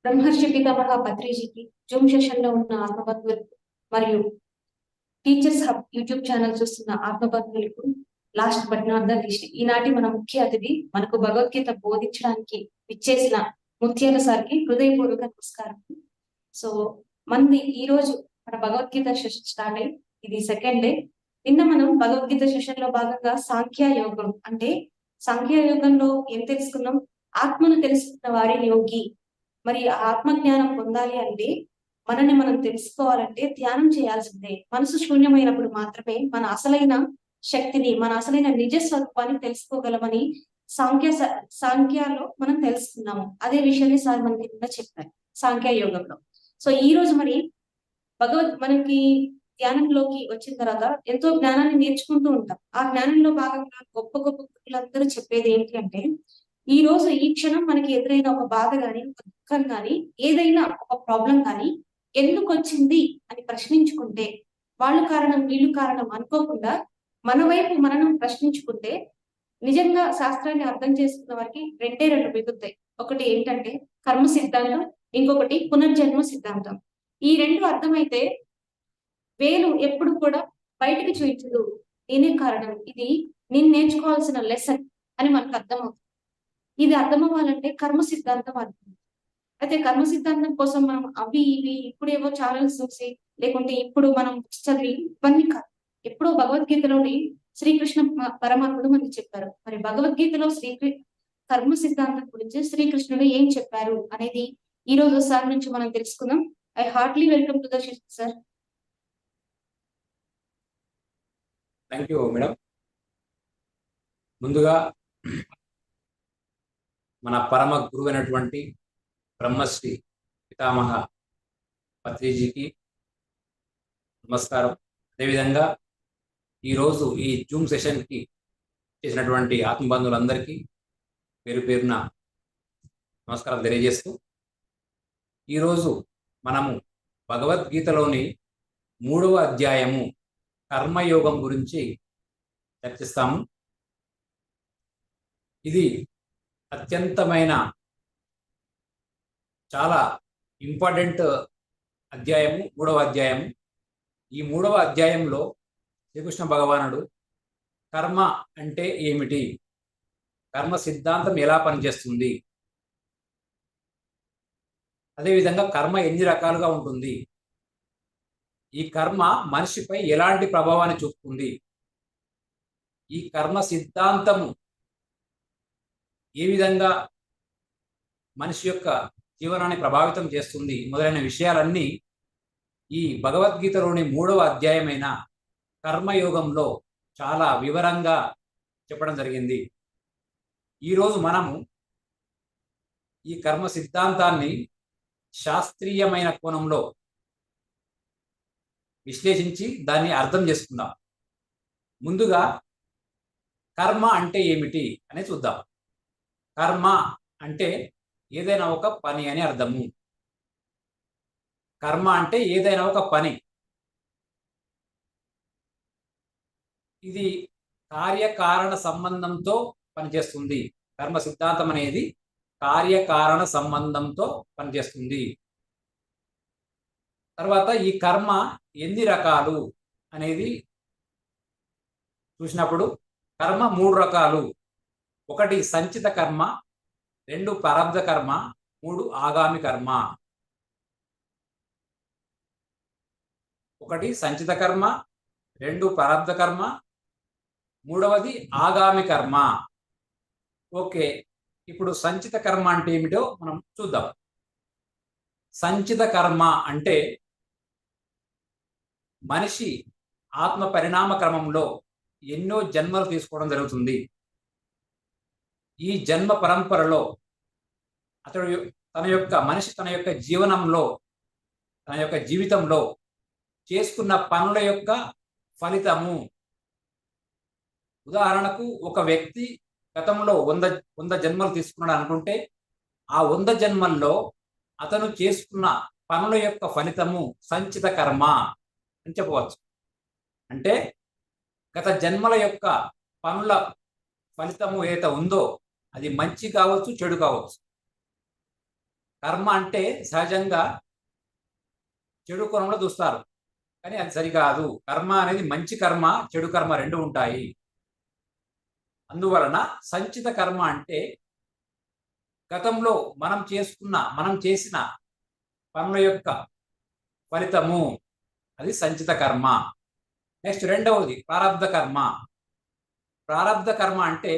బ్రహ్మర్షి పితామహ పత్రిజీకి Zoom session లో ఉన్న ఆత్మబంధువులకు మరియు టీచర్స్ హబ్ యూట్యూబ్ ఛానల్ చూస్తున్న ఆత్మబంధువులకు last but not the least ఈనాటి మన ముఖ్య అతిథి మనకు భగవద్గీత బోధించడానికి విచ్చేసిన ముత్యాల సార్కి హృదయపూర్వక నమస్కారం. సో మనది ఈ రోజు మన భగవద్గీత సెషన్ స్టార్ట్ అయ్యి ఇది సెకండ్ డే. నిన్న మనం భగవద్గీత సెషన్ లో భాగంగా సాంఖ్యయోగం అంటే సాంఖ్యయోగంలో ఏం తెలుసుకున్నాం? ఆత్మను తెలుసుకున్న వారి యోగి. మరి ఆత్మ జ్ఞానం పొందాలి అంటే మనని మనం తెలుసుకోవాలంటే ధ్యానం చేయాల్సిందే. మనసు శూన్యమైనప్పుడు మాత్రమే మన అసలైన శక్తిని, మన అసలైన నిజ స్వరూపాన్ని తెలుసుకోగలమని సాంఖ్యాలో మనం తెలుసుకున్నాము. అదే విషయాన్ని సార్ మనకి నిన్న చెప్పారు సాంఖ్య యోగంలో. సో ఈ రోజు మరి మనకి ధ్యానంలోకి వచ్చిన తర్వాత ఎంతో జ్ఞానాన్ని నేర్చుకుంటూ ఉంటాం. ఆ జ్ఞానంలో భాగంగా గొప్ప గొప్ప గురువులందరూ చెప్పేది ఏంటి అంటే, ఈ రోజు ఈ క్షణం మనకి ఎదురైన ఒక బాధ గాని, ఒక దుఃఖం గాని, ఏదైనా ఒక ప్రాబ్లం గాని ఎందుకు వచ్చింది అని ప్రశ్నించుకుంటే, వాళ్ళు కారణం వీళ్ళు కారణం అనుకోకుండా మన వైపు మనం ప్రశ్నించుకుంటే నిజంగా శాస్త్రాన్ని అర్థం చేసుకున్న వారికి రెండు మిగులుతాయి. ఒకటి ఏంటంటే కర్మ సిద్ధాంతం, ఇంకొకటి పునర్జన్మ సిద్ధాంతం. ఈ రెండు అర్థమైతే వేలు ఎప్పుడు కూడా బయటికి చూపించదు, నేనే కారణం, ఇది నేను నేర్చుకోవాల్సిన లెసన్ అని మనకు అర్థమవుతుంది. ఇది అర్థం అవ్వాలంటే కర్మ సిద్ధాంతం అర్థం. అయితే కర్మ సిద్ధాంతం కోసం మనం అవి ఇవి ఇప్పుడేవో ఛానల్స్ చూసి, లేకుంటే ఇప్పుడు మనం చదివి ఇవన్నీ కాదు. ఎప్పుడో భగవద్గీతలోని శ్రీకృష్ణ పరమాత్ముడు మనకి చెప్పారు. మరి భగవద్గీతలో కర్మ సిద్ధాంతం గురించి శ్రీకృష్ణుడు ఏం చెప్పారు అనేది ఈ రోజు సార్ నుంచి మనం తెలుసుకుందాం. I heartly welcome to the session sir. Thank you madam. ముందుగా మన పరమ గురువు అయినటువంటి బ్రహ్మశ్రీ పితామహ పత్రిజీకి నమస్కారం. అదేవిధంగా ఈరోజు ఈ జూమ్ సెషన్కి చేసినటువంటి ఆత్మబంధువులందరికీ పేరు పేరున నమస్కారం తెలియజేస్తూ, ఈరోజు మనము భగవద్గీతలోని 3వ అధ్యాయము కర్మయోగం గురించి చర్చిస్తాము. ఇది అత్యంతమైన చాలా ఇంపార్టెంట్ అధ్యాయము, 3వ అధ్యాయము. ఈ 3వ అధ్యాయంలో శ్రీకృష్ణ భగవానుడు కర్మ అంటే ఏమిటి, కర్మ సిద్ధాంతం ఎలా పనిచేస్తుంది, అదేవిధంగా కర్మ ఎన్ని రకాలుగా ఉంటుంది, ఈ కర్మ మనిషిపై ఎలాంటి ప్రభావాన్ని చూపుతుంది, ఈ కర్మ సిద్ధాంతము ఏ విధంగా మనిషి యొక్క జీవనాన్ని ప్రభావితం చేస్తుంది మొదలైన విషయాలన్నీ ఈ భగవద్గీతలోని 3వ అధ్యాయమైన కర్మయోగంలో చాలా వివరంగా చెప్పడం జరిగింది. ఈరోజు మనము ఈ కర్మ సిద్ధాంతాన్ని శాస్త్రీయమైన కోణంలో విశ్లేషించి దాన్ని అర్థం చేసుకుందాం. ముందుగా కర్మ అంటే ఏమిటి అని చూద్దాం. కర్మ అంటే ఏదైనా ఒక పని అని అర్థము. కర్మ అంటే ఏదైనా ఒక పని. ఇది కార్యకారణ సంబంధంతో పనిచేస్తుంది. కర్మ సిద్ధాంతం అనేది కార్యకారణ సంబంధంతో పనిచేస్తుంది. తర్వాత ఈ కర్మ ఎన్ని రకాలు అనేది చూసినప్పుడు కర్మ 3 రకాలు. 1 సంచిత కర్మ, 2 ప్రారబ్ధ కర్మ, 3 ఆగామి కర్మ. 1 సంచిత కర్మ, 2 ప్రారబ్ధ కర్మ, 3వది ఆగామి కర్మ. ఓకే, ఇప్పుడు సంచిత కర్మ అంటే ఏమిటో మనం చూద్దాం. సంచిత కర్మ అంటే మనిషి ఆత్మ పరిణామ క్రమంలో ఎన్నో జన్మలు తీసుకోవడం జరుగుతుంది. ఈ జన్మ పరంపరలో మనిషి తన యొక్క జీవనంలో, తన యొక్క జీవితంలో చేసుకున్న పనుల యొక్క ఫలితము. ఉదాహరణకు ఒక వ్యక్తి గతంలో 100 జన్మలు తీసుకున్నాడు అనుకుంటే, ఆ 100 జన్మల్లో అతను చేసుకున్న పనుల యొక్క ఫలితము సంచిత కర్మ అని చెప్పవచ్చు. అంటే గత జన్మల యొక్క పనుల ఫలితము ఏదైతే ఉందో అది మంచి కావచ్చు, చెడు కావచ్చు. కర్మ అంటే సహజంగా చెడు కోణంలో చూస్తారు, కానీ అది సరికాదు. కర్మ అనేది మంచి కర్మ, చెడు కర్మ రెండు ఉంటాయి. అందువలన సంచిత కర్మ అంటే గతంలో మనం చేసిన పనుల యొక్క ఫలితము, అది సంచిత కర్మ. నెక్స్ట్ రెండవది ప్రారబ్ధ కర్మ. ప్రారబ్ధ కర్మ అంటే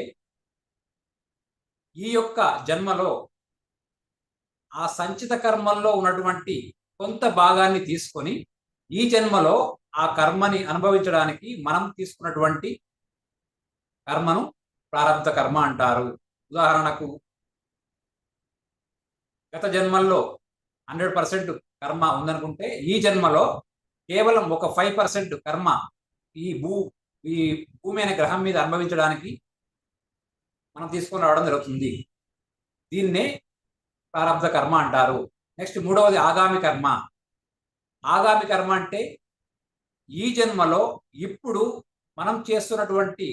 ఈ యొక్క జన్మలో ఆ సంచిత కర్మల్లో ఉన్నటువంటి కొంత భాగాన్ని తీసుకొని ఈ జన్మలో ఆ కర్మని అనుభవించడానికి మనం తీసుకున్నటువంటి కర్మను ప్రారబ్ధ కర్మ అంటారు. ఉదాహరణకు గత జన్మల్లో 100% కర్మ ఉందనుకుంటే ఈ జన్మలో కేవలం ఒక 5% కర్మ ఈ భూమి అనే గ్రహం మీద అనుభవించడానికి మనం తీసుకొని రావడం జరుగుతుంది. దీన్నే ప్రారబ్ధ కర్మ అంటారు. నెక్స్ట్ మూడవది ఆగామి కర్మ. ఆగామి కర్మ అంటే ఈ జన్మలో ఇప్పుడు మనం చేస్తున్నటువంటి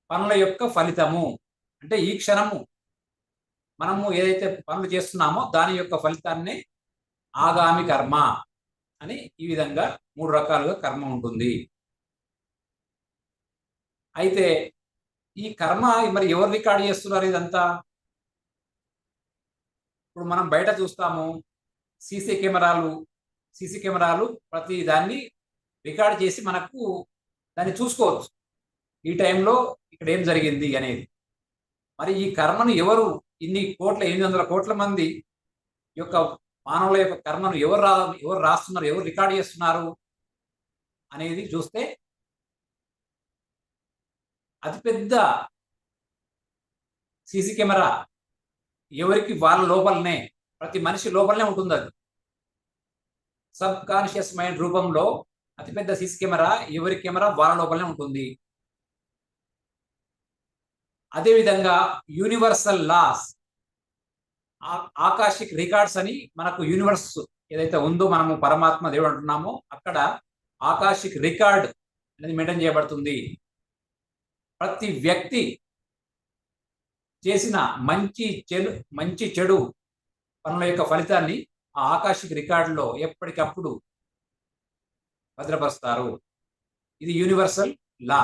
పనుల యొక్క ఫలితము, అంటే ఈ క్షణము మనము ఏదైతే పనులు చేస్తున్నామో దాని యొక్క ఫలితాన్ని ఆగామి కర్మ అని ఈ విధంగా 3 రకాలుగా కర్మ ఉంటుంది. అయితే ఈ కర్మ మరి ఎవరు రికార్డ్ చేస్తున్నారు ఇదంతా? ఇప్పుడు మనం బయట చూస్తాము, సీసీ కెమెరాలు ప్రతి దాన్ని రికార్డ్ చేసి మనకు దాన్ని చూసుకోవచ్చు, ఈ టైంలో ఇక్కడ ఏం జరిగింది అనేది. మరి ఈ కర్మను ఎవరు, ఇన్ని కోట్ల 800 కోట్ల మంది యొక్క మానవుల యొక్క కర్మను ఎవరు రాస్తున్నారు, ఎవరు రికార్డ్ చేస్తున్నారు అనేది చూస్తే అతిపెద్ద సీసీ కెమెరా ఎవరికి వాళ్ళ లోపలనే, ప్రతి మనిషి లోపలనే ఉంటుంది. అది సబ్ కాన్షియస్ మైండ్ రూపంలో అతిపెద్ద సీసీ కెమెరా ఎవరి కెమెరా వాళ్ళ లోపలనే ఉంటుంది. అదేవిధంగా యూనివర్సల్ లాస్, ఆకాశిక్ రికార్డ్స్ అని మనకు యూనివర్స్ ఏదైతే ఉందో మనము పరమాత్మ దేవుడు అంటున్నామో అక్కడ ఆకాశిక్ రికార్డ్ అనేది మెయింటైన్ చేయబడుతుంది. ప్రతి వ్యక్తి చేసిన మంచి చెడు పనుల యొక్క ఫలితాన్ని ఆ ఆకాశిక్ రికార్డులో ఎప్పటికప్పుడు భద్రపరుస్తారు. ఇది యూనివర్సల్ లా.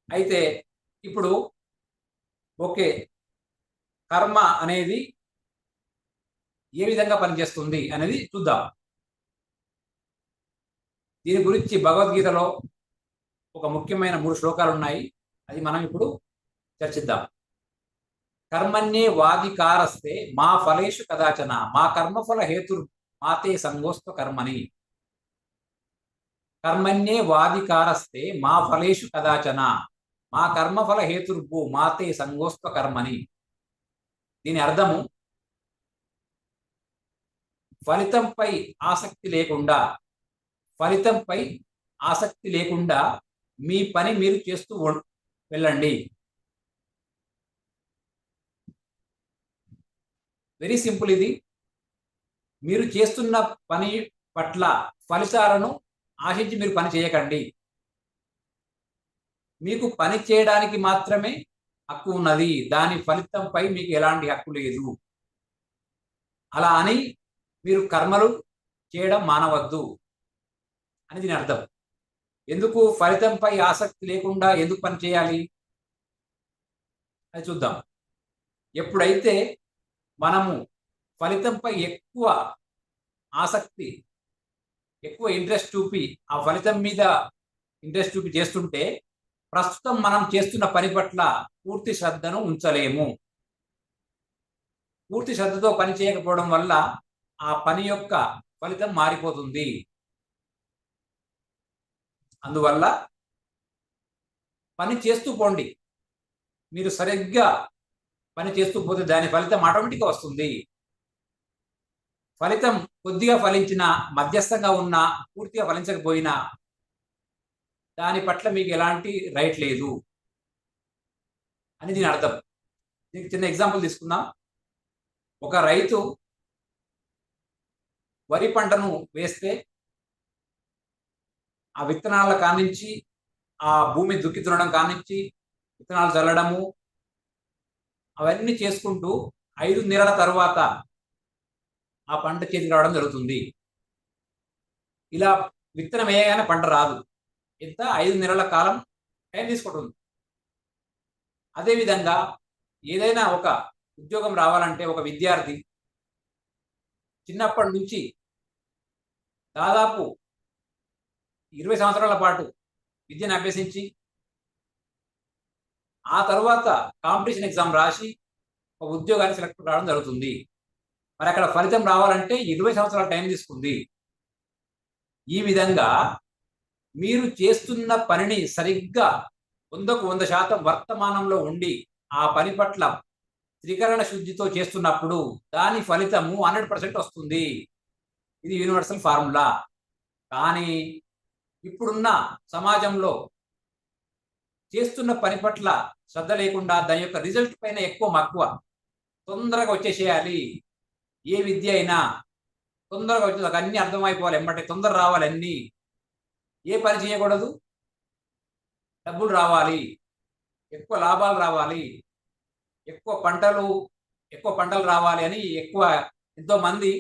అయితే ఇప్పుడు ఓకే, కర్మ అనేది ఏ విధంగా పనిచేస్తుంది అనేది చూద్దాం. దీని గురించి భగవద్గీతలో ఒక ముఖ్యమైన 3 శ్లోకాలు ఉన్నాయి, అది మనం ఇప్పుడు చర్చిద్దాం. కర్మణ్యే వాదికారస్తే మా ఫలేషు కదాచన మా కర్మఫల హేతుర్ మాతే సంగోస్త కర్మని. కర్మణ్యే వాదికారస్తే మా ఫలేషు కదాచన మా కర్మఫల హేతుర్భూ మాతే సంగోస్త కర్మని. దీని అర్థము, ఫలితంపై ఆసక్తి లేకుండా మీ పని మీరు చేస్తూ వెళ్ళండి. Very simple. ఇది మీరు చేస్తున్న పని పట్ల ఫలితాలను ఆశించి మీరు పని చేయకండి. మీకు పని చేయడానికి మాత్రమే హక్కు ఉన్నది, దాని ఫలితంపై మీకు ఎలాంటి హక్కు లేదు. అలా అని మీరు కర్మలు చేయడం మానవద్దు అని దీని అర్థం. ఎందుకు ఫలితంపై ఆసక్తి లేకుండా ఎందుకు పని చేయాలి అది చూద్దాం. ఎప్పుడైతే మనము ఫలితంపై ఎక్కువ ఆసక్తి, ఎక్కువ ఇంట్రెస్ట్ చూపి ఆ ఫలితం మీద ఇంట్రెస్ట్ చూపి చేస్తుంటే ప్రస్తుతం మనం చేస్తున్న పని పట్ల పూర్తి శ్రద్ధను ఉంచలేము. పూర్తి శ్రద్ధతో పని చేయకపోవడం వల్ల ఆ పని యొక్క ఫలితం మారిపోతుంది. అందువల్ల పని చేస్తూ పోండి. మీరు సరిగ్గా పని చేస్తూ పోతే దాని ఫలితం ఆటోమేటిక్గా వస్తుంది. ఫలితం కొద్దిగా ఫలించినా, మధ్యస్థంగా ఉన్నా, పూర్తిగా ఫలించకపోయినా దాని పట్ల మీకు ఎలాంటి రైట్ లేదు అని దీని అర్థం. దీనికి చిన్న ఎగ్జాంపుల్ తీసుకుందాం. ఒక రైతు వరి పంటను వేస్తే ఆ విత్తనాల కానించి, ఆ భూమి దుక్కి దున్నడం కానించి, విత్తనాలు చల్లడము అవన్నీ చేసుకుంటూ 5 నెలల తర్వాత ఆ పంట చేతికి రావడం జరుగుతుంది. ఇలా విత్తనం వేయగానే పంట రాదు. ఇంత 5 నెలల కాలం టైం తీసుకుంటుంది. అదేవిధంగా ఏదైనా ఒక ఉద్యోగం రావాలంటే ఒక విద్యార్థి చిన్నప్పటి నుంచి దాదాపు 20 సంవత్సరాల పాటు విద్యను అభ్యసించి ఆ తర్వాత కాంపిటీషన్ ఎగ్జామ్ రాసి ఒక ఉద్యోగాన్ని సెలెక్ట్ కావడం జరుగుతుంది. మరి అక్కడ ఫలితం రావాలంటే 20 సంవత్సరాల టైం తీసుకుంది. ఈ విధంగా మీరు చేస్తున్న పనిని సరిగ్గా 100కు 100% వర్తమానంలో ఉండి ఆ పని పట్ల త్రికరణ శుద్ధితో చేస్తున్నప్పుడు దాని ఫలితము 100% వస్తుంది. ఇది యూనివర్సల్ ఫార్ములా. కానీ ఇప్పుడున్న సమాజంలో చేస్తున్న పని పట్ల శ్రద్ధ లేకుండా దాని యొక్క రిజల్ట్ పైన ఎక్కువ మక్కువ, తొందరగా వచ్చేసేయాలి. ఏ విద్య అయినా తొందరగా వచ్చేది, అన్ని అర్థమైపోవాలి, ఎమ్మటే తొందర రావాలి అన్ని. ఏ పని చేయకూడదు, డబ్బులు రావాలి, ఎక్కువ లాభాలు రావాలి, ఎక్కువ పంటలు రావాలి అని ఎంతో మంది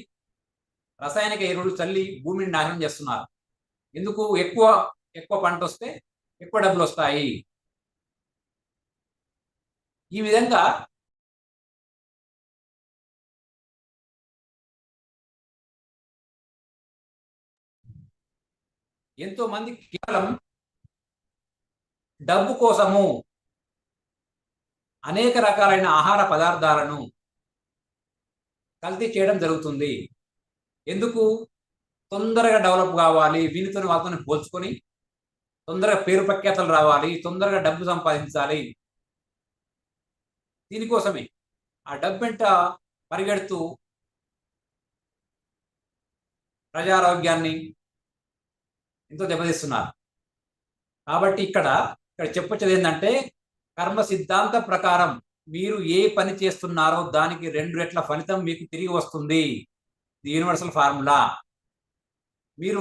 రసాయనిక ఎరువులు చల్లి భూమిని నాశనం చేస్తున్నారు. ఎందుకు? ఎక్కువ పంట వస్తే ఎక్కువ డబ్బులు వస్తాయి. ఈ విధంగా ఎంతో మంది కేవలం డబ్బు కోసము అనేక రకాలైన ఆహార పదార్థాలను కల్తీ చేయడం జరుగుతుంది. ఎందుకు? తొందరగా డెవలప్ కావాలి, వీనితో వాళ్ళతో పోల్చుకొని తొందరగా పేరు ప్రఖ్యాతలు రావాలి, తొందరగా డబ్బు సంపాదించాలి. దీనికోసమే ఆ డబ్బు వెంట పరిగెడుతూ ప్రజారోగ్యాన్ని ఎంతో దెబ్బతీస్తున్నారు. కాబట్టి ఇక్కడ చెప్పొచ్చేది ఏంటంటే, కర్మ సిద్ధాంత ప్రకారం మీరు ఏ పని చేస్తున్నారో దానికి 2 రెట్ల ఫలితం మీకు తిరిగి వస్తుంది. ఇది యూనివర్సల్ ఫార్ములా. మీరు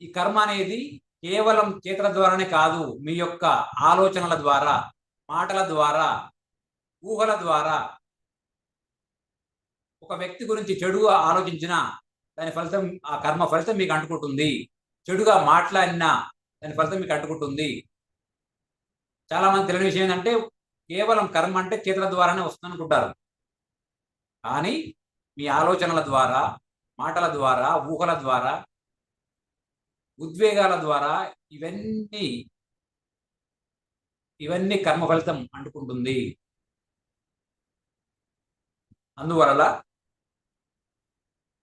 ఈ కర్మ అనేది కేవలం చేతుల ద్వారానే కాదు, మీ యొక్క ఆలోచనల ద్వారా, మాటల ద్వారా, ఊహల ద్వారా. ఒక వ్యక్తి గురించి చెడుగా ఆలోచించినా దాని ఫలితం, ఆ కర్మ ఫలితం మీకు అంటుకుంటుంది. చెడుగా మాట్లాడినా దాని ఫలితం మీకు అంటుకుంటుంది. చాలా మంది తెలియని విషయం ఏంటంటే, కేవలం కర్మ అంటే చేతుల ద్వారానే వస్తుంది అనుకుంటారు. కానీ మీ ఆలోచనల ద్వారా, మాటల ద్వారా, ఊహల ద్వారా, ఉద్వేగాల ద్వారా ఇవన్నీ కర్మ ఫలితం అంటుకుంటుంది.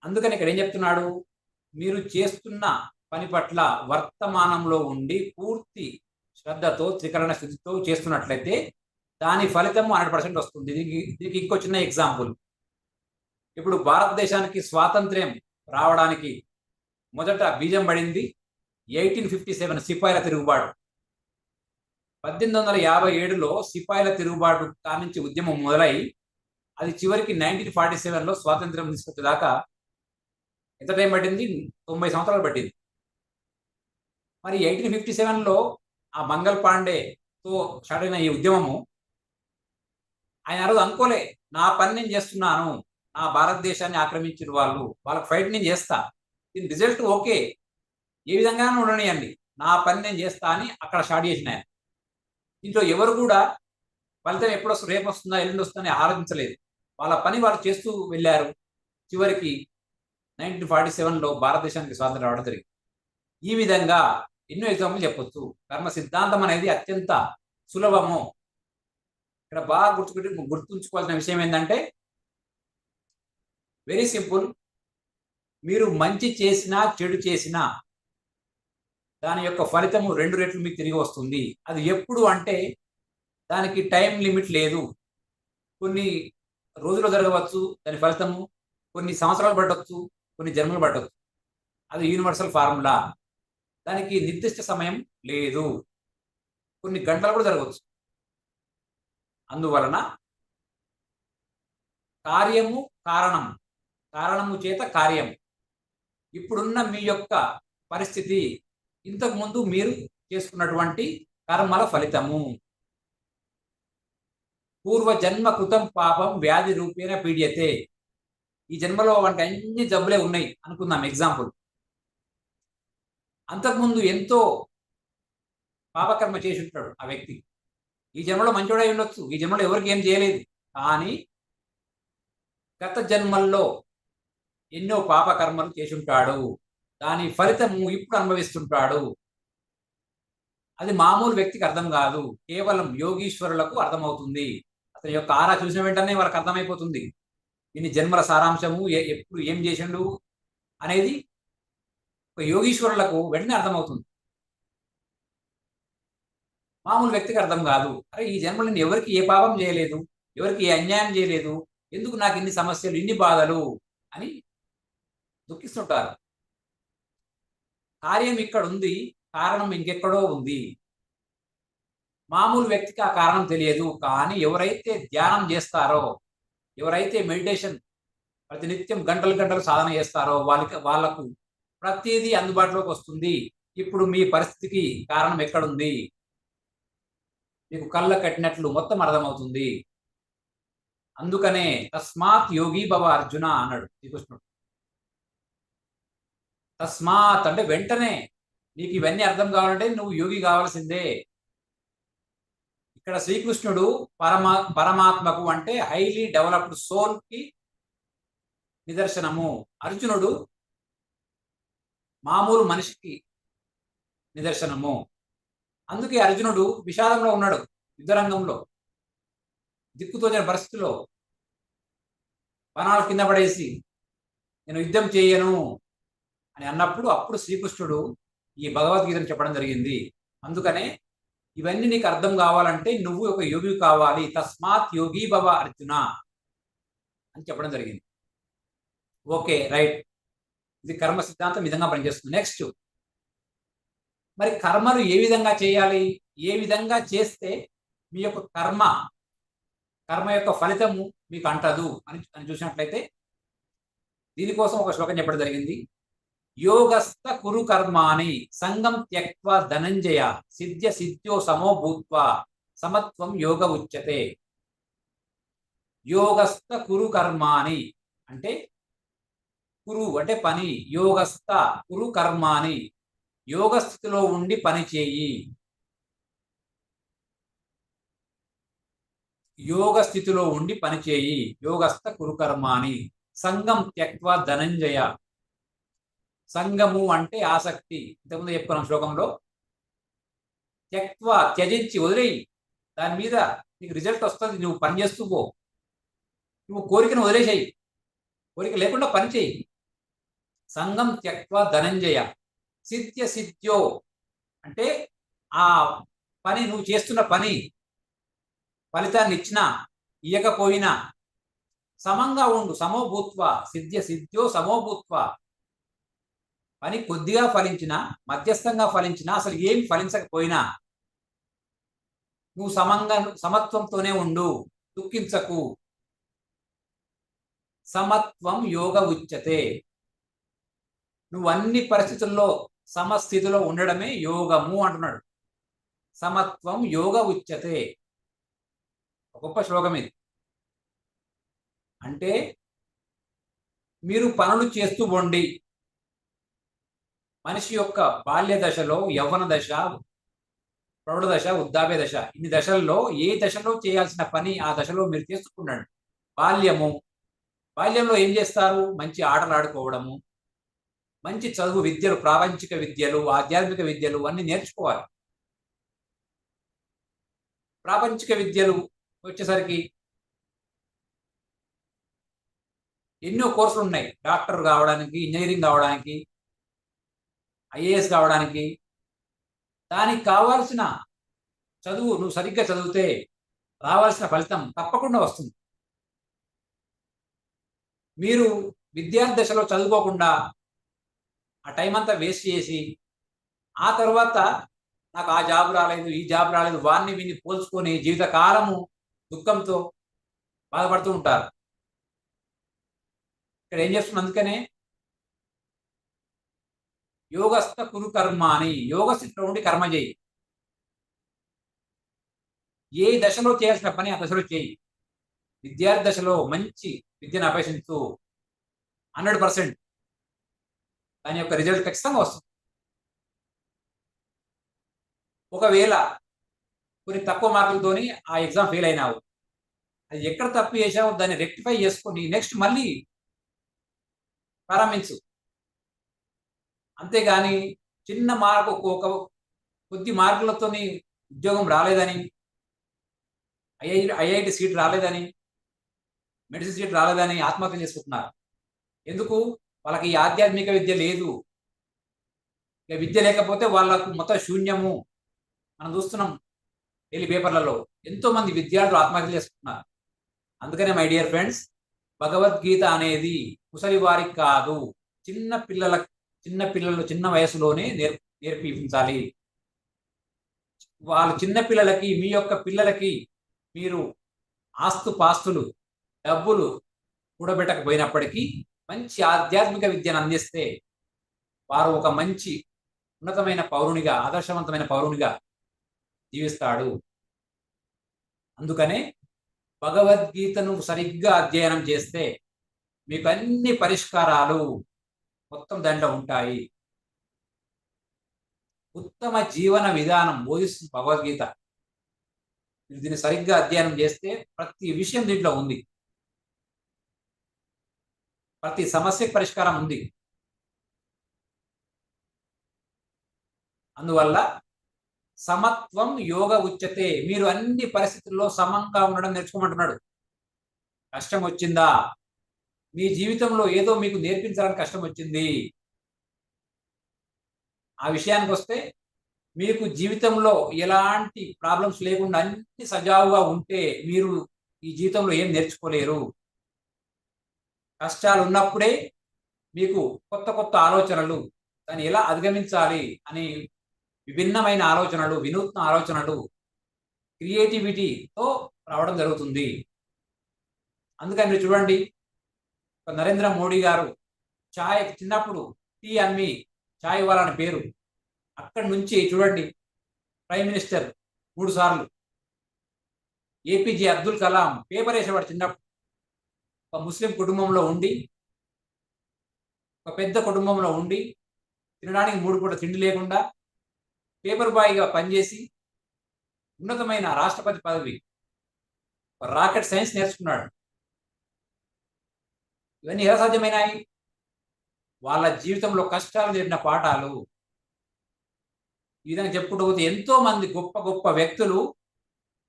అందుకని ఇక్కడ ఏం చెప్తున్నాడు? మీరు చేస్తున్న పని పట్ల వర్తమానంలో ఉండి పూర్తి శ్రద్ధతో, త్రికరణ స్థితితో చేస్తున్నట్లయితే దాని ఫలితం 100% వస్తుంది. దీనికి ఇంకో చిన్న ఎగ్జాంపుల్. ఇప్పుడు భారతదేశానికి స్వాతంత్ర్యం రావడానికి మొదట బీజం పడింది 1857 సిపాయిల తిరుగుబాటు. 1857లో సిపాయిల తిరుగుబాటు కానించి ఉద్యమం మొదలై అది చివరికి 1947లో స్వాతంత్ర్యం తీసుకొచ్చేదాకా ఎంత టైం పట్టింది? 90 సంవత్సరాలు పట్టింది. మరి 1857లో ఆ మంగల్ పాండేతో స్టార్ట్ అయిన ఈ ఉద్యమము, ఆయన ఆ రోజు అనుకోలే, నా పని నేను చేస్తున్నాను, నా భారతదేశాన్ని ఆక్రమించిన వాళ్ళకి ఫైట్ నేను చేస్తా, దీని రిజల్ట్ ఓకే, ఏ విధంగానూ ఉండనియండి, నా పని నేను చేస్తా అని అక్కడ స్టార్ట్ చేసిన ఆయన. దీంట్లో ఎవరు కూడా ఫలితం ఎప్పుడు వస్తుంది, రేపు వస్తుందా, ఎల్లుండి వస్తుందని ఆలోచించలేదు. వాళ్ళ పని వాళ్ళు చేస్తూ వెళ్ళారు. చివరికి 1947లో భారతదేశానికి స్వాతంత్రం రావడం జరిగింది. ఈ విధంగా ఎన్నో ఎగ్జాంపుల్ చెప్పొచ్చు. కర్మ సిద్ధాంతం అనేది అత్యంత సులభము. ఇక్కడ బాగా గుర్తుంచుకోవాల్సిన విషయం ఏంటంటే, వెరీ సింపుల్. మీరు మంచి చేసినా చెడు చేసినా దాని యొక్క ఫలితము 2 రెట్లు మీకు తిరిగి వస్తుంది. అది ఎప్పుడు అంటే దానికి టైం లిమిట్ లేదు. కొన్ని రోజులు జరగవచ్చు దాని ఫలితము, కొన్ని సంవత్సరాలు పట్టవచ్చు, కొన్ని జన్మలు పట్టవచ్చు. అది యూనివర్సల్ ఫార్ములా. దానికి నిర్దిష్ట సమయం లేదు, కొన్ని గంటలు కూడా జరగవచ్చు. అందువలన కార్యము కారణం, కారణము చేత కార్యం. ఇప్పుడున్న మీ యొక్క పరిస్థితి ఇంతకుముందు మీరు చేసుకున్నటువంటి కర్మల ఫలితము. పూర్వజన్మ కృతం పాపం వ్యాధి రూపేణ పీడ్యతే. ఈ జన్మలో వంటి అన్ని జబ్బులే ఉన్నాయి అనుకుందాం ఎగ్జాంపుల్. అంతకుముందు ఎంతో పాపకర్మ చేసి ఉంటాడు ఆ వ్యక్తి. ఈ జన్మలో మంచోడై ఉండొచ్చు, ఈ జన్మలో ఎవరికి ఏం చేయలేదు, కానీ గత జన్మల్లో ఎన్నో పాపకర్మలు చేసి ఉంటాడు. దాని ఫలితము ఇప్పుడు అనుభవిస్తుంటాడు. అది మామూలు వ్యక్తికి అర్థం కాదు, కేవలం యోగీశ్వరులకు అర్థమవుతుంది. అతని యొక్క ఆరా చూసిన వెంటనే వాళ్ళకి అర్థమైపోతుంది ఇన్ని జన్మల సారాంశము, ఎప్పుడు ఏం చేసిండు అనేది ఒక యోగీశ్వరులకు వెంటనే అర్థమవుతుంది. మామూలు వ్యక్తికి అర్థం కాదు. అరే ఈ జన్మలో నేను ఎవరికి ఏ పాపం చేయలేదు, ఎవరికి ఏ అన్యాయం చేయలేదు, ఎందుకు నాకు ఇన్ని సమస్యలు, ఇన్ని బాధలు అని దుఃఖిస్తుంటారు. కార్యం ఇక్కడ ఉంది, కారణం ఇంకెక్కడో ఉంది. మామూలు వ్యక్తికి ఆ కారణం తెలియదు. కానీ ఎవరైతే ధ్యానం చేస్తారో, ఎవరైతే మెడిటేషన్ ప్రతినిత్యం గంటలు గంటలు సాధన చేస్తారో వాళ్ళకు ప్రతిదీ అందుబాటులోకి వస్తుంది. ఇప్పుడు మీ పరిస్థితికి కారణం ఎక్కడుంది, మీకు కళ్ళ కట్టినట్లు మొత్తం అర్థమవుతుంది. అందుకనే తస్మాత్ యోగి భవ అర్జున అన్నాడు శ్రీకృష్ణుడు. తస్మాత్ అంటే వెంటనే నీకు ఇవన్నీ అర్థం కావాలంటే నువ్వు యోగి కావాల్సిందే. ఇక్కడ శ్రీకృష్ణుడు పరమాత్మకు అంటే హైలీ డెవలప్డ్ సోల్ కి నిదర్శనము. అర్జునుడు మామూలు మనిషికి నిదర్శనము. అందుకే అర్జునుడు విషాదంలో ఉన్నాడు, యుద్ధరంగంలో దిక్కుతోచని పరిస్థితిలో బాణాలు కింద పడేసి నేను యుద్ధం చేయను అని అన్నప్పుడు అప్పుడు శ్రీకృష్ణుడు ఈ భగవద్గీతను చెప్పడం జరిగింది. అందుకనే ఇవన్నీ నీకు అర్థం కావాలంటే నువ్వు ఒక యోగి కావాలి. తస్మాత్ యోగి భవ అర్జున అని చెప్పడం జరిగింది. Okay, right. ఇది కర్మ సిద్ధాంతం విధంగా పనిచేస్తుంది. నెక్స్ట్, మరి కర్మలు ఏ విధంగా చేయాలి, ఏ విధంగా చేస్తే మీ యొక్క కర్మ యొక్క ఫలితము మీకు అంటదు అని చూసినట్లయితే దీనికోసం ఒక శ్లోకం చెప్పడం జరిగింది. యోగస్థ కురు కర్మాణి సంగం త్యక్త్వా ధనంజయ సిద్ధ్య సిద్ధ్యో సమో భూత్వా సమత్వం యోగ ఉచ్యతే. యోగస్థ కురు కర్మాణి అంటే కురు అంటే పని, యోగస్థ కురు కర్మాణి యోగ స్థితిలో ఉండి పని చేయి. యోగ స్థితిలో ఉండి పని చేయి. యోగస్థ కురు కర్మాణి సంగం త్యక్త్వా ధనంజయ. సంగము అంటే ఆసక్తి, ఇంతకుముందు చెప్పుకున్నాం శ్లోకంలో. త్యక్త్వా త్యజించి వదిలేయి, దాని మీద నీకు రిజల్ట్ వస్తుంది, నువ్వు పని చేస్తూ పో. నువ్వు కోరికను వదిలేసేయి, కోరిక లేకుండా పని చేయి. సంగం త్యక్త్వా ధనంజయ సిద్ధ్య సిద్ధ్యో అంటే ఆ పని, నువ్వు చేస్తున్న పని ఫలితాన్ని ఇచ్చినా ఇయ్యకపోయినా సమంగా ఉండు. సమోభూత్వ సిద్ధ్య సిద్ధ్యో సమోభూత్వ. పని కొద్దిగా ఫలించినా, మధ్యస్థంగా ఫలించినా, అసలు ఏం ఫలించకపోయినా నువ్వు సమత్వంతోనే ఉండు, దుఃఖించకు. సమత్వం యోగ ఉచ్యతే. నువ్వు అన్ని పరిస్థితుల్లో సమస్థితిలో ఉండడమే యోగము అంటున్నాడు. సమత్వం యోగ ఉచ్యతే. గొప్ప శ్లోకం ఇది. అంటే మీరు పనులు చేస్తూ ఉండి మనిషి యొక్క బాల్య దశలో, యవ్వన దశ, ప్రౌఢ దశ, వృద్ధాప్య దశ, ఇన్ని దశల్లో ఏ దశలో చేయాల్సిన పని ఆ దశలో మీరు చేసుకున్నాడు. బాల్యంలో ఏం చేస్తారు? మంచి ఆటలు ఆడుకోవడము, మంచి చదువు, విద్యలు, ప్రాపంచిక విద్యలు, ఆధ్యాత్మిక విద్యలు అన్ని నేర్చుకోవాలి. ప్రాపంచిక విద్యలు వచ్చేసరికి ఎన్నో కోర్సులు ఉన్నాయి. డాక్టర్ కావడానికి, ఇంజనీరింగ్ కావడానికి, ఐఏఎస్ కావడానికి. దానికి కావాల్సిన చదువు నువ్వు సరిగ్గా చదివితే రావాల్సిన ఫలితం తప్పకుండా వస్తుంది. మీరు విద్యార్థి దశలో చదువుకోకుండా ఆ టైం అంతా వేస్ట్ చేసి ఆ తర్వాత నాకు ఆ జాబ్ రాలేదు, ఈ జాబ్ రాలేదు, వారిని వీరిని పోల్చుకొని జీవితకాలము దుఃఖంతో బాధపడుతూ ఉంటారు. ఇక్కడ ఏం చేస్తున్నా, అందుకనే యోగస్థ కురు కర్మ అని, యోగ స్థితిలో ఉండి కర్మ చేయి. ఏ దశలో చేయాల్సిన పని ఆ దశలో చేయి. విద్యార్థి దశలో మంచి విద్యను అభ్యసించు. 100% దాని యొక్క రిజల్ట్ ఖచ్చితంగా వస్తుంది. ఒకవేళ కొన్ని తక్కువ మార్కులతోని ఆ ఎగ్జామ్ ఫెయిల్ అయినావు, అది ఎక్కడ తప్పు చేసావు దాన్ని రెక్టిఫై చేసుకొని నెక్స్ట్ మళ్ళీ ప్రారంభించు. అంతేగాని చిన్న మార్కు ఒక కొద్ది మార్కులతోని ఉద్యోగం రాలేదని, ఐఐటి సీట్ రాలేదని, మెడిసిన్ సీట్ రాలేదని ఆత్మహత్య చేసుకుంటున్నారు. ఎందుకు? వాళ్ళకి ఈ ఆధ్యాత్మిక విద్య లేదు. ఇక విద్య లేకపోతే వాళ్ళకు మొత్తం శూన్యము. మనం చూస్తున్నాం డైలీ పేపర్లలో ఎంతో మంది విద్యార్థులు ఆత్మహత్య చేసుకుంటున్నారు. అందుకనే మై డియర్ ఫ్రెండ్స్, భగవద్గీత అనేది ముసలి వారికి కాదు, చిన్న పిల్లలు చిన్న వయసులోనే నేర్పించాలి. వాళ్ళ చిన్న పిల్లలకి, మీ యొక్క పిల్లలకి మీరు ఆస్తుపాస్తులు, డబ్బులు కూడబెట్టకపోయినప్పటికీ మంచి ఆధ్యాత్మిక విద్యను అందిస్తే వారు ఒక మంచి ఉన్నతమైన పౌరునిగా, ఆదర్శవంతమైన పౌరునిగా జీవిస్తాడు. అందుకనే భగవద్గీతను సరిగ్గా అధ్యయనం చేస్తే మీకు అన్ని పరిష్కారాలు మొత్తం దాంట్లో ఉంటాయి. ఉత్తమ జీవన విధానం బోధిస్తుంది భగవద్గీత. మీరు దీన్ని సరిగ్గా అధ్యయనం చేస్తే ప్రతి విషయం దీంట్లో ఉంది. ప్రతి సమస్యకు పరిష్కారం ఉంది. అందువల్ల సమత్వం యోగ ఉచ్యతే. మీరు అన్ని పరిస్థితుల్లో సమంగా ఉండడం నేర్చుకోమంటున్నాడు. కష్టం వచ్చిందా, మీ జీవితంలో ఏదో మీకు నేర్పించాలని కష్టం వచ్చింది, ఆ విషయానికి వస్తే మీకు జీవితంలో ఎలాంటి ప్రాబ్లమ్స్ లేకుండా అన్ని సజావుగా ఉంటే మీరు ఈ జీవితంలో ఏం నేర్చుకోలేరు. కష్టాలు ఉన్నప్పుడే మీకు కొత్త కొత్త ఆలోచనలు, దాన్ని ఎలా అధిగమించాలి అని విభిన్నమైన ఆలోచనలు, వినూత్న ఆలోచనలు, క్రియేటివిటీతో రావడం జరుగుతుంది. అందుకని మీరు చూడండి, నరేంద్ర మోడీ గారు ఛాయ్ చిన్నప్పుడు టీ అమ్మి ఛాయ్ ఇవ్వాలని పేరు. అక్కడి నుంచి చూడండి ప్రైమ్ మినిస్టర్ 3 సార్లు. ఏపీజే అబ్దుల్ కలాం పేపర్ వేసేవాడు చిన్నప్పుడు. ఒక ముస్లిం కుటుంబంలో ఉండి, ఒక పెద్ద కుటుంబంలో ఉండి, తినడానికి 3 పూట తిండి లేకుండా పేపర్ బాయ్గా పనిచేసి ఉన్నతమైన రాష్ట్రపతి పదవి, రాకెట్ సైన్స్ నేర్చుకున్నాడు. ఇవన్నీ ఎలా సాధ్యమైనాయి? వాళ్ళ జీవితంలో కష్టాలు జరిగిన పాఠాలు. ఈ విధంగా చెప్పుకుంటూ పోతే ఎంతో మంది గొప్ప గొప్ప వ్యక్తులు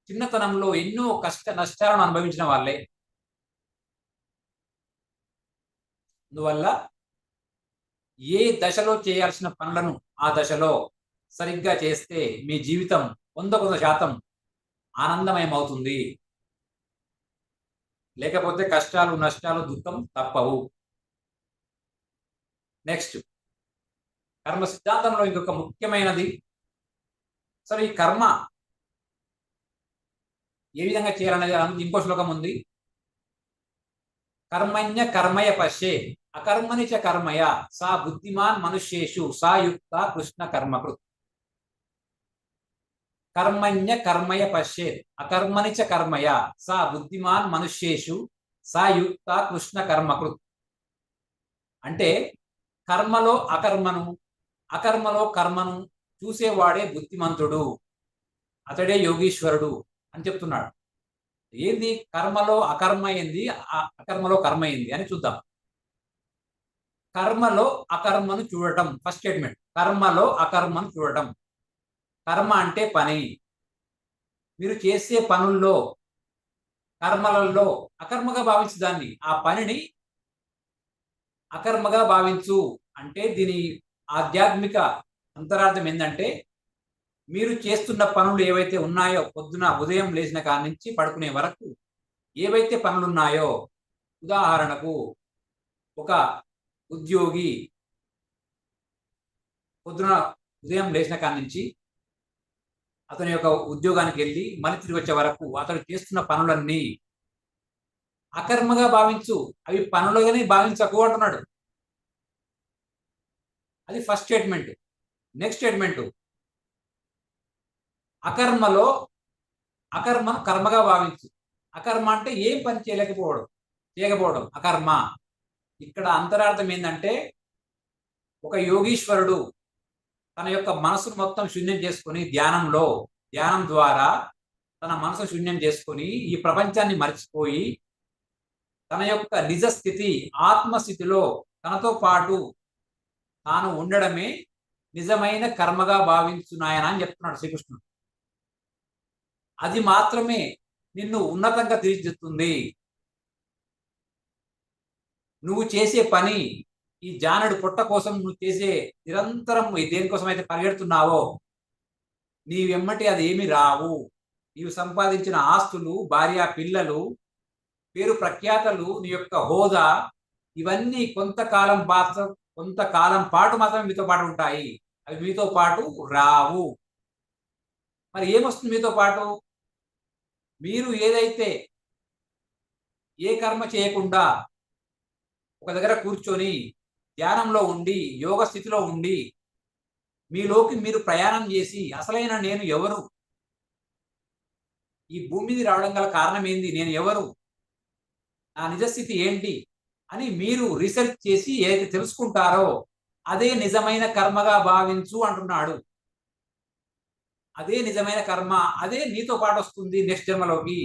చిన్నతనంలో ఎన్నో కష్ట నష్టాలను అనుభవించిన వాళ్ళే. అందువల్ల ఏ దశలో చేయాల్సిన పనులను ఆ దశలో సరిగ్గా చేస్తే మీ జీవితం 100% ఆనందమయం అవుతుంది. లేకపోతే కష్టాలు, నష్టాలు, దుఃఖం తప్పవు. నెక్స్ట్, కర్మ సిద్ధాంతంలో ఇంకొక ముఖ్యమైనది, అసలు ఈ కర్మ ఏ విధంగా చేయాలనేది ఇంకో శ్లోకం ఉంది. కర్మణ్య కర్మయ పశ్యే అకర్మణి చ కర్మయ సా బుద్ధిమాన్ మనుష్యేషు సా యుక్త కృష్ణ కర్మకృత్. కర్మణ్య కర్మయ పశ్యేత్ అకర్మణి చ కర్మయ సా బుద్ధిమాన్ మనుష్యేషు సా యుక్త కృష్ణ కర్మకృత్. అంటే కర్మలో అకర్మను, అకర్మలో కర్మను చూసేవాడే బుద్ధిమంతుడు, అతడే యోగీశ్వరుడు అని చెప్తున్నాడు. ఏంది కర్మలో అకర్మ ఏంది, అకర్మలో కర్మ ఏంది అని చూద్దాం. కర్మలో అకర్మను చూడటం ఫస్ట్ స్టేట్మెంట్. కర్మలో అకర్మను చూడటం. కర్మ అంటే పని. మీరు చేసే పనుల్లో, కర్మలలో అకర్మగా భావించు దాన్ని, ఆ పనిని అకర్మగా భావించు. అంటే దీని ఆధ్యాత్మిక అంతరార్థం ఏంటంటే, మీరు చేస్తున్న పనులు ఏవైతే ఉన్నాయో, పొద్దున ఉదయం లేచిన కాడి నుంచి పడుకునే వరకు ఏవైతే పనులు ఉన్నాయో, ఉదాహరణకు ఒక ఉద్యోగి పొద్దున ఉదయం లేచిన కాడి నుంచి అతని యొక్క ఉద్యోగానికి వెళ్ళి మళ్ళీ తిరిగి వచ్చే వరకు అతడు చేస్తున్న పనులన్నీ అకర్మగా భావించు, అవి పనులుగానే భావించకు అంటున్నాడు. అది ఫస్ట్ స్టేట్మెంట్. నెక్స్ట్ స్టేట్మెంట్, అకర్మలో అకర్మను కర్మగా భావించు. అకర్మ అంటే ఏం పని చేయకపోవడం అకర్మ. ఇక్కడ అంతరార్థం ఏంటంటే ఒక యోగీశ్వరుడు తన యొక్క మనసును మొత్తం శూన్యం చేసుకొని ధ్యానం ద్వారా తన మనసు శూన్యం చేసుకొని ఈ ప్రపంచాన్ని మర్చిపోయి తన యొక్క నిజ స్థితి ఆత్మస్థితిలో తనతో పాటు తాను ఉండడమే నిజమైన కర్మగా భావించున్నాయన అని చెప్తున్నాడు శ్రీకృష్ణుడు. అది మాత్రమే నిన్ను ఉన్నతంగా తీర్చిదిద్దుతుంది. నువ్వు చేసే పని ఈ జానడు పొట్ట కోసం నువ్వు చేసే నిరంతరం దేనికోసం అయితే పరిగెడుతున్నావో నీ వెమ్మటి అది ఏమి రావు. నీవు సంపాదించిన ఆస్తులు, భార్య, పిల్లలు, పేరు ప్రఖ్యాతలు, నీ యొక్క హోదా, ఇవన్నీ కొంతకాలం పాటు మాత్రమే మీతో పాటు ఉంటాయి. అవి మీతో పాటు రావు. మరి ఏమొస్తుంది మీతో పాటు? మీరు ఏదైతే ఏ కర్మ చేయకుండా ఒక దగ్గర కూర్చొని ధ్యానంలో ఉండి యోగ స్థితిలో ఉండి మీలోకి మీరు ప్రయాణం చేసి అసలైన నేను ఎవరు, ఈ భూమి మీద రావడం గల కారణం ఏంది, నేను ఎవరు, నా నిజస్థితి ఏంటి అని మీరు రీసెర్చ్ చేసి ఏదైతే తెలుసుకుంటారో అదే నిజమైన కర్మగా భావించు అంటున్నాడు. అదే నిజమైన కర్మ, అదే నీతో పాటు వస్తుంది నెక్స్ట్ జన్మలోకి.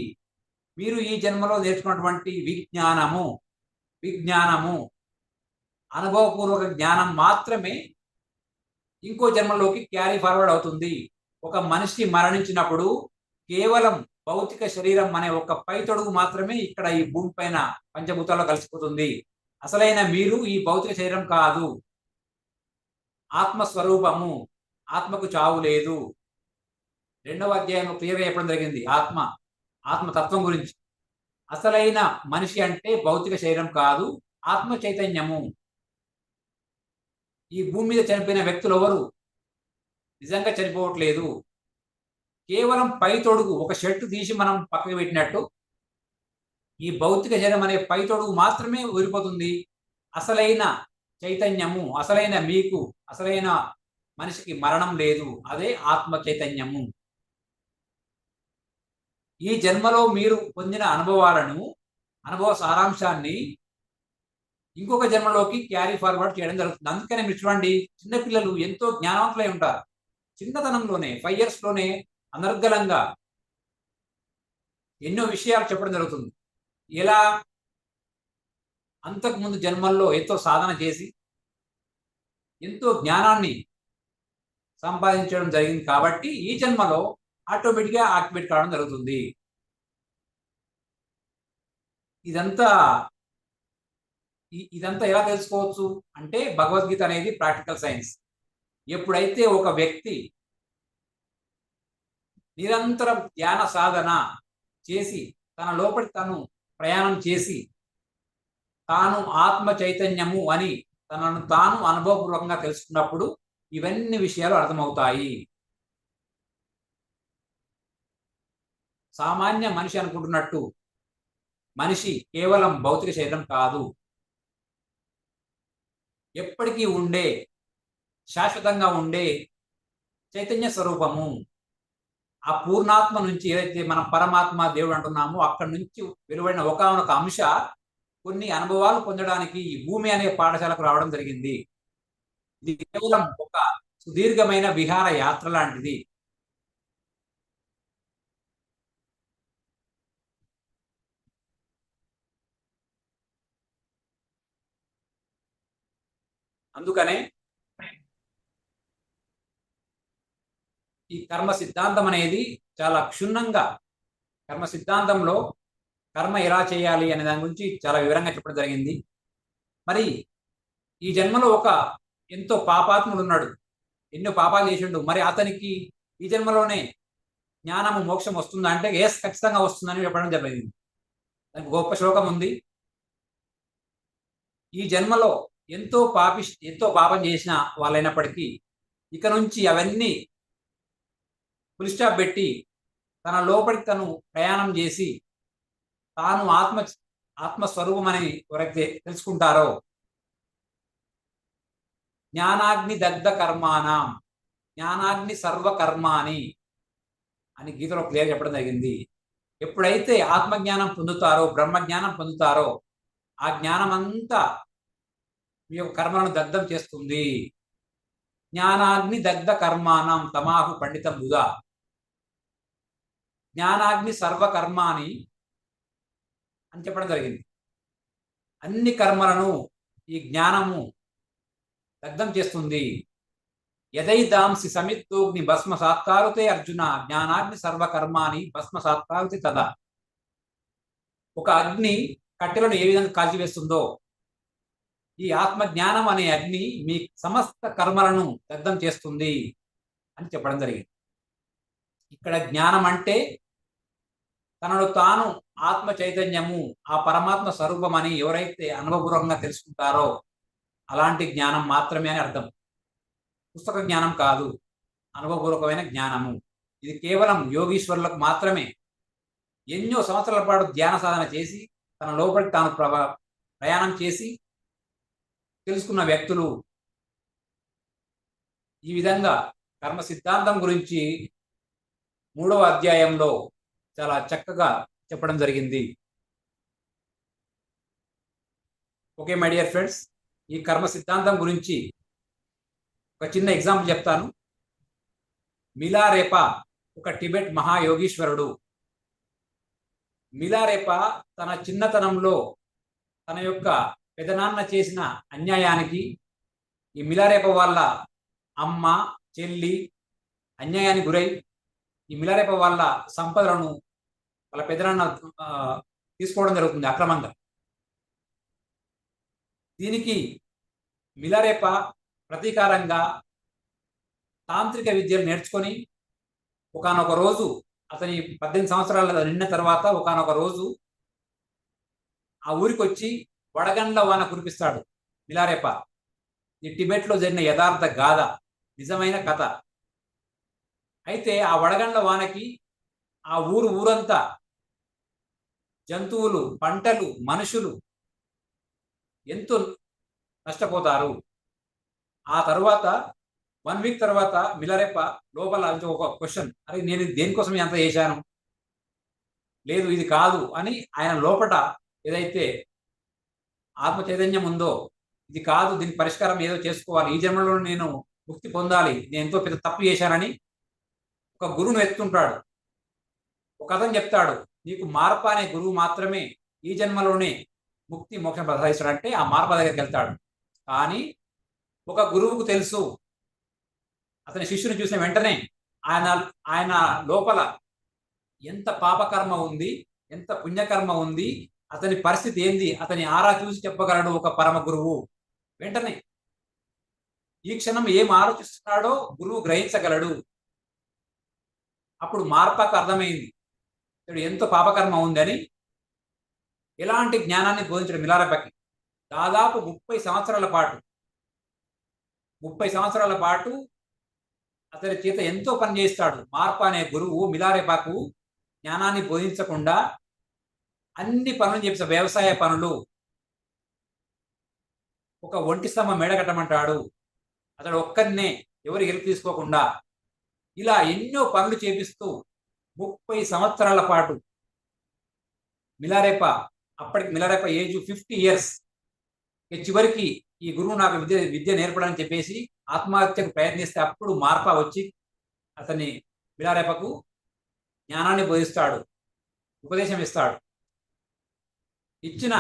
మీరు ఈ జన్మలో నేర్చుకున్నటువంటి విజ్ఞానము అనుభవపూర్వక జ్ఞానం మాత్రమే ఇంకో జన్మలోకి క్యారీ ఫార్వర్డ్ అవుతుంది. ఒక మనిషి మరణించినప్పుడు కేవలం భౌతిక శరీరం అనే ఒక పైతొడుగు మాత్రమే ఇక్కడ ఈ భూమి పైన పంచభూతాల్లో కలిసిపోతుంది. అసలైన మీరు ఈ భౌతిక శరీరం కాదు, ఆత్మస్వరూపము. ఆత్మకు చావు లేదు. 2వ అధ్యాయంలో క్లియర్గా చెప్పడం జరిగింది ఆత్మతత్వం గురించి. అసలైన మనిషి అంటే భౌతిక శరీరం కాదు, ఆత్మ చైతన్యము. ఈ భూమి మీద చనిపోయిన వ్యక్తులు ఎవరు నిజంగా చనిపోవట్లేదు. కేవలం పై తొడుగు, ఒక షర్టు తీసి మనం పక్కకు పెట్టినట్టు ఈ భౌతిక శరీరం అనే పై తొడుగు మాత్రమే ఊరిపోతుంది. అసలైన చైతన్యము, అసలైన మీకు, అసలైన మనిషికి మరణం లేదు. అదే ఆత్మ చైతన్యము. ఈ జన్మలో మీరు పొందిన అనుభవ సారాంశాన్ని ఇంకొక జన్మలోకి క్యారీ ఫార్వర్డ్ చేయడం జరుగుతుంది. అందుకనే మీరు చూడండి, చిన్నపిల్లలు ఎంతో జ్ఞానవంతులై ఉంటారు. చిన్నతనంలోనే 5 years లోనే అనర్గళంగా ఎన్నో విషయాలు చెప్పడం జరుగుతుంది. ఎలా? అంతకుముందు జన్మల్లో ఎంతో సాధన చేసి ఎంతో జ్ఞానాన్ని సంపాదించడం జరిగింది కాబట్టి ఈ జన్మలో ఆటోమేటిక్గా యాక్టివేట్ కావడం జరుగుతుంది. ఇదంతా ఎలా తెలుసుకోవచ్చు అంటే భగవద్గీత అనేది ప్రాక్టికల్ సైన్స్. ఎప్పుడైతే ఒక వ్యక్తి నిరంతరం ధ్యాన సాధన చేసి తన లోపలి తను ప్రయాణం చేసి తాను ఆత్మ చైతన్యము అని తనను తాను అనుభవపూర్వకంగా తెలుసుకున్నప్పుడు ఇవన్నీ విషయాలు అర్థమవుతాయి. సామాన్య మనిషి అనుకుంటున్నట్టు మనిషి కేవలం భౌతిక శరీరం కాదు, ఎప్పటికీ ఉండే శాశ్వతంగా ఉండే చైతన్య స్వరూపము. ఆ పూర్ణాత్మ నుంచి ఏదైతే మనం పరమాత్మ దేవుడు అంటున్నామో అక్కడి నుంచి వెలువడిన ఒకానొక అంశ కొన్ని అనుభవాలు పొందడానికి ఈ భూమి అనే పాఠశాలకు రావడం జరిగింది. ఇది కేవలం ఒక సుదీర్ఘమైన విహార యాత్ర లాంటిది. అందుకనే ఈ కర్మ సిద్ధాంతం అనేది చాలా క్షుణ్ణంగా, కర్మ సిద్ధాంతంలో కర్మ ఎలా చేయాలి అనే దాని గురించి చాలా వివరంగా చెప్పడం జరిగింది. మరి ఈ జన్మలో ఒక ఎంతో పాపాత్ముడు ఉన్నాడు, ఎన్నో పాపాలు చేసిండు. మరి అతనికి ఈ జన్మలోనే జ్ఞానము మోక్షం వస్తుందా అంటే ఎస్, ఖచ్చితంగా వస్తుందని చెప్పడం జరిగింది. దానికి గొప్ప శ్లోకం ఉంది. ఈ జన్మలో ఎంతో పాపం చేసిన వాళ్ళైనప్పటికీ ఇక నుంచి అవన్నీ ఫుల్ స్టాప్ పెట్టి తన లోపలికి తను ప్రయాణం చేసి తాను ఆత్మస్వరూపం అని ఎవరైతే తెలుసుకుంటారో జ్ఞానాగ్ని దగ్ధ కర్మాణం జ్ఞానాగ్ని సర్వకర్మాని అని గీతలో క్లియర్ చెప్పడం జరిగింది. ఎప్పుడైతే ఆత్మజ్ఞానం పొందుతారో, బ్రహ్మజ్ఞానం పొందుతారో, ఆ జ్ఞానం అంతా మీ యొక్క కర్మలను దగ్ధం చేస్తుంది. జ్ఞానాగ్ని దగ్ధ కర్మాణం తమాహు పండితం బుధ. జ్ఞానాగ్ని సర్వకర్మాని అని చెప్పడం జరిగింది. అన్ని కర్మలను ఈ జ్ఞానము దగ్ధం చేస్తుంది. యదైదాంసి సమిత్తోగ్ని భస్మ సాత్కారుతే అర్జున జ్ఞానాగ్ని సర్వకర్మాని భస్మ సాత్కారుతే తదా. ఒక అగ్ని కట్టెలను ఏ విధంగా కాల్చివేస్తుందో ఈ ఆత్మ జ్ఞానం అనే అగ్ని మీ సమస్త కర్మలను దగ్ధం చేస్తుంది అని చెప్పడం జరిగింది. ఇక్కడ జ్ఞానం అంటే తనను తాను ఆత్మ చైతన్యము, ఆ పరమాత్మ స్వరూపం అని ఎవరైతే అనుభవపూర్వకంగా తెలుసుకుంటారో అలాంటి జ్ఞానం మాత్రమే అని అర్థం. పుస్తక జ్ఞానం కాదు, అనుభవపూర్వకమైన జ్ఞానము. ఇది కేవలం యోగీశ్వరులకు మాత్రమే. ఎన్నో సంవత్సరాల పాటు ధ్యాన సాధన చేసి తన లోపలికి తాను ప్రయాణం చేసి తెలుసుకున్న వ్యక్తులు ఈ విధంగా కర్మ సిద్ధాంతం గురించి 3వ అధ్యాయంలో చాలా చక్కగా చెప్పడం జరిగింది. ఓకే మై డియర్ ఫ్రెండ్స్, ఈ కర్మ సిద్ధాంతం గురించి ఒక చిన్న ఎగ్జాంపుల్ చెప్తాను. మిలారేపా ఒక టిబెట్ మహాయోగీశ్వరుడు. మిలారేపా తన చిన్నతనంలో తన యొక్క పెదనాన్న చేసిన అన్యాయానికి, ఈ మిలారేప వాళ్ళ అమ్మ చెల్లి అన్యాయానికి గురై ఈ మిలారేప వాళ్ళ సంపదలను వాళ్ళ పెదనాన్న తీసుకోవడం జరుగుతుంది అక్రమంగా. దీనికి మిలారేప ప్రతీకారంగా తాంత్రిక విద్యలు నేర్చుకొని ఒకానొక రోజు, అతని 18 సంవత్సరాల నిన్న తర్వాత ఒకానొక రోజు ఆ ఊరికి వచ్చి వడగండ్ల వాన కురిపిస్తాడు మిలారేప. ఈ టిబెట్లో జరిగిన యథార్థ గాథ, నిజమైన కథ. అయితే ఆ వడగండ్ల వానకి ఆ ఊరంతా జంతువులు, పంటలు, మనుషులు ఎంతో నష్టపోతారు. ఆ తర్వాత 1 వీక్ తర్వాత మిలారేప లోపల ఒక క్వశ్చన్, అరే నేను దేనికోసం అంత చేశాను, లేదు ఇది కాదు అని ఆయన లోపట ఏదైతే ఆత్మ చైతన్యం ఉందో, ఇది కాదు, దీని పరిష్కారం ఏదో చేసుకోవాలి, ఈ జన్మలో నేను ముక్తి పొందాలి, నేను ఎంతో పెద్ద తప్పు చేశానని ఒక గురువును ఎత్తుంటాడు. ఒక అతను చెప్తాడు, నీకు మార్ప అనే గురువు మాత్రమే ఈ జన్మలోనే ముక్తి మోక్షం ప్రసాదిస్తాడంటే ఆ మార్ప దగ్గరికి వెళ్తాడు. కానీ ఒక గురువుకు తెలుసు, అతని శిష్యుని చూసిన వెంటనే ఆయన లోపల ఎంత పాపకర్మ ఉంది, ఎంత పుణ్యకర్మ ఉంది, అతని పరిస్థితి ఏంది, అతని ఆరా చూసి చెప్పగలడు ఒక పరమ గురువు. వెంటనే ఈ క్షణం ఏం ఆలోచిస్తున్నాడో గురువు గ్రహించగలడు. అప్పుడు మార్పాకు అర్థమైంది ఎంతో పాపకర్మ ఉందని. ఎలాంటి జ్ఞానాన్ని బోధించడం మిలారేపకి దాదాపు 30 సంవత్సరాల పాటు అతని చేత ఎంతో పని చేస్తాడు. మార్ప అనే గురువు మిలారేపకు జ్ఞానాన్ని బోధించకుండా అన్ని పనులు చేసే వ్యవసాయ పనులు, ఒక ఒంటి స్తంభం మేడ కట్టమంటాడు, అతడు ఒక్కరినే ఎవరి హెల్ప్ తీసుకోకుండా ఇలా ఎన్నో పనులు చేపిస్తూ 30 సంవత్సరాల పాటు మిలారేప, అప్పటికి మిలారేప ఏజ్ 50 ఇయర్స్. చివరికి ఈ గురువు నాకు విద్య నేర్పడానికి చెప్పేసి ఆత్మహత్యకు ప్రయత్నిస్తే అప్పుడు మార్ప వచ్చి అతన్ని మిలారేపకు జ్ఞానాన్ని బోధిస్తాడు, ఉపదేశం ఇస్తాడు. ఇచ్చిన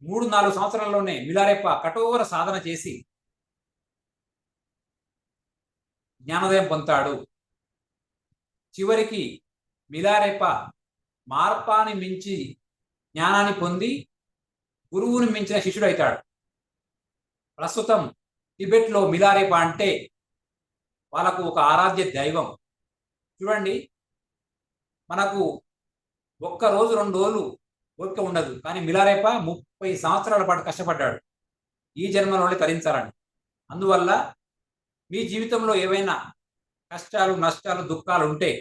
3-4 సంవత్సరాల్లోనే మిలారేప కఠోర సాధన చేసి జ్ఞానోదయం పొందుతాడు. చివరికి మిలారేప మార్పాని మించి జ్ఞానాన్ని పొంది గురువుని మించిన శిష్యుడు అవుతాడు. ప్రస్తుతం టిబెట్లో మిలారేప అంటే వాళ్ళకు ఒక ఆరాధ్య దైవం. చూడండి, మనకు 1 రోజు 2 రోజులు ఓపిక ఉండదు, కానీ మిలారేప 30 సంవత్సరాల పాటు కష్టపడ్డాడు ఈ జన్మలోనే తరించాలని. అందువల్ల మీ జీవితంలో ఏవైనా కష్టాలు, నష్టాలు, దుఃఖాలు ఉంటే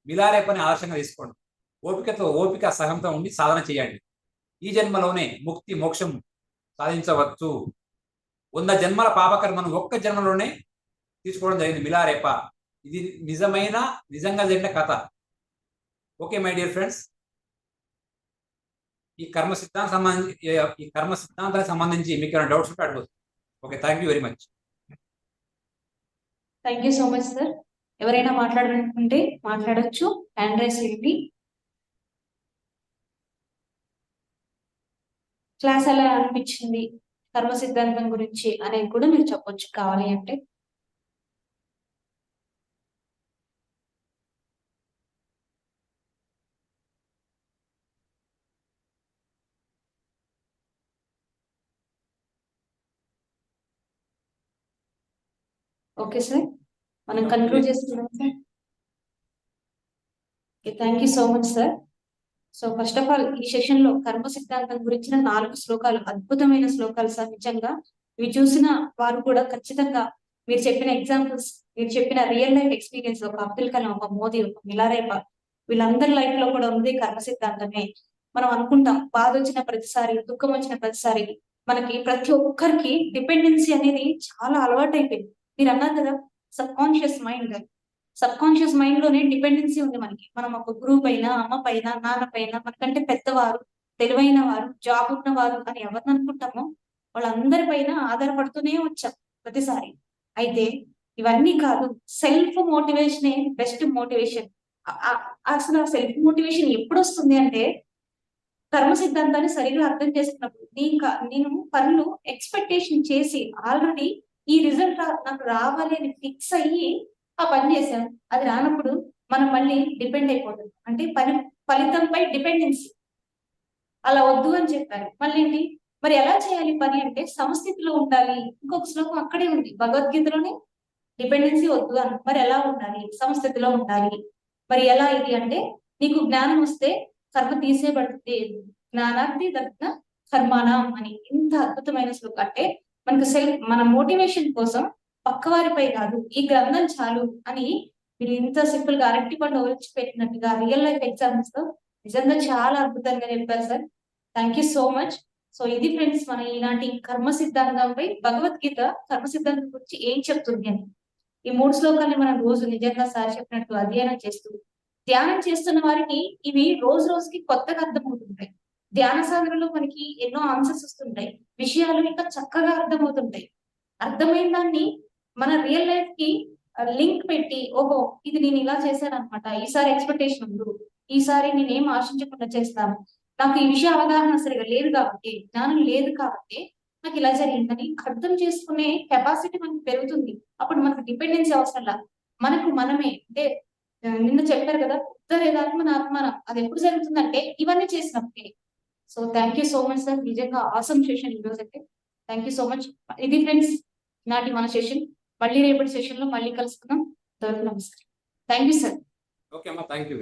మిలారేపని ఆదర్శంగా తీసుకోండి. ఓపిక సహనంతో ఉండి సాధన చేయండి. ఈ జన్మలోనే ముక్తి మోక్షం సాధించవచ్చు. 100 జన్మల పాపకర్మను 1 జన్మలోనే తీసుకోవడం జరిగింది మిలారేప. ఇది నిజంగా జరిగిన కథ. ఓకే మై డియర్ ఫ్రెండ్స్, ఈ కర్మ సిద్ధాంతానికి సంబంధించి మీకు ఏమైనా డౌట్స్ ఉంటే అడగవచ్చు. Okay, thank you very much. Thank you so much sir. ఎవరైనా మాట్లాడాలనుకుంటే మాట్లాడొచ్చు, హ్యాండ్ రైస్ చేయండి. క్లాస్ ఎలా అనిపించింది కర్మ సిద్ధాంతం గురించి అనేది కూడా మీరు చెప్పొచ్చు కావాలి అంటే. ఓకే సార్, మనం కన్క్లూడ్ చేస్తున్నాం sir. Thank you so much sir. So first of all ఈ సెషన్ లో కర్మ సిద్ధాంతం గురించిన 4 శ్లోకాలు, అద్భుతమైన శ్లోకాలు సార్. నిజంగా ఇవి చూసిన వారు కూడా ఖచ్చితంగా మీరు చెప్పిన ఎగ్జాంపుల్స్, మీరు చెప్పిన రియల్ లైఫ్ ఎక్స్పీరియన్స్, ఒక అబ్దుల్ కలాం, ఒక మోదీ, ఒక మిలారేప, వీళ్ళందరి లైఫ్ లో కూడా ఉంది కర్మ సిద్ధాంతమే. మనం అనుకుంటాం బాధ వచ్చిన ప్రతిసారి, దుఃఖం వచ్చిన ప్రతిసారి మనకి ప్రతి ఒక్కరికి డిపెండెన్సీ అనేది చాలా అలవాటు అయిపోయింది. మీరు అన్నారు కదా, సబ్ కాన్షియస్ మైండ్ లోనే డిపెండెన్సీ ఉంది మనకి. మనం ఒక గురువు పైన, అమ్మ పైన, నాన్న పైన, మనకంటే పెద్దవారు, తెలివైన వారు, జాబ్ ఉన్నవారు అని ఎవరిని అనుకుంటామో వాళ్ళందరి పైన ఆధారపడుతూనే వచ్చాం ప్రతిసారి. అయితే ఇవన్నీ కాదు, సెల్ఫ్ మోటివేషనే బెస్ట్ మోటివేషన్. అసలు సెల్ఫ్ మోటివేషన్ ఎప్పుడు వస్తుంది అంటే కర్మ సిద్ధాంతాన్ని సరిగా అర్థం చేసుకున్నప్పుడు. నేను పనులు ఎక్స్పెక్టేషన్ చేసి ఆల్రెడీ ఈ రిజల్ట్ నాకు రావాలి అని ఫిక్స్ అయ్యి ఆ పని చేశాను. అది రానప్పుడు మనం మళ్ళీ డిపెండ్ అయిపోతుంది. అంటే ఫలితంపై డిపెండెన్సీ. అలా వద్దు అని చెప్పారు. మళ్ళీ ఏంటి మరి ఎలా చేయాలి పని అంటే సమస్థితిలో ఉండాలి. ఇంకొక శ్లోకం అక్కడే ఉంది భగవద్గీతలోనే, డిపెండెన్సీ వద్దు అని. మరి ఎలా ఉండాలి? సమస్థితిలో ఉండాలి. మరి ఎలా ఇది అంటే నీకు జ్ఞానం వస్తే కర్మ తీసేయబడుతుంది, జ్ఞానార్థి దగ్న కర్మాణం అని. ఇంత అద్భుతమైన శ్లోకం. అంటే మనకు మన మోటివేషన్ కోసం పక్కవారిపై కాదు, ఈ గ్రంథం చాలు అని మీరు ఇంత సింపుల్ గా అరటి పండు పెట్టినట్టుగా రియల్ లైఫ్ ఎగ్జాంపుల్స్ తో నిజంగా చాలా అద్భుతంగా చెప్పారు sir. Thank you so much. So ఇది ఫ్రెండ్స్ మన ఈనాటి కర్మ సిద్ధాంతంపై భగవద్గీత కర్మ సిద్ధాంతం గురించి ఏం చెప్తుంది అని. ఈ 3 శ్లోకాన్ని మనం రోజు నిజంగా సార్ చెప్పినట్టు అధ్యయనం చేస్తూ ధ్యానం చేస్తున్న వారికి ఇవి రోజు రోజుకి కొత్తగా అర్థమవుతుంటాయి. ధ్యాన సాధనలో మనకి ఎన్నో ఆన్సర్స్ వస్తుంటాయి, విషయాలు ఇంకా చక్కగా అర్థమవుతుంటాయి. అర్థమైన దాన్ని మన రియల్ లైఫ్ కి లింక్ పెట్టి, ఓహో ఇది నేను ఇలా చేశాను అనమాట, ఈసారి ఎక్స్పెక్టేషన్ ఉంది, ఈసారి నేనేం ఆశించకుండా చేస్తాను, నాకు ఈ విషయ అవగాహన సరిగా లేదు కాబట్టి, జ్ఞానం లేదు కాబట్టి నాకు ఇలా జరిగిందని అర్థం చేసుకునే కెపాసిటీ మనకు పెరుగుతుంది. అప్పుడు మనకు డిపెండెన్సీ అవసరంలా, మనకు మనమే. అంటే నిన్న చెప్పారు కదా, ఉత్తరేదాత్మన ఆత్మన, అది ఎప్పుడు జరుగుతుందంటే ఇవన్నీ చేసినప్పుడే. So thank you so much sir. నిజంగా ఆసమ్ సెషన్ ఈ రోజు అయితే. Thank you so much. ఇది ఫ్రెండ్స్ నాటి మన సెషన్. మళ్ళీ రేపటి సెషన్ లో మళ్ళీ కలుసుకుందాం. నమస్కారం. Thank you sir. ఓకే అమ్మా, థ్యాంక్ యూ.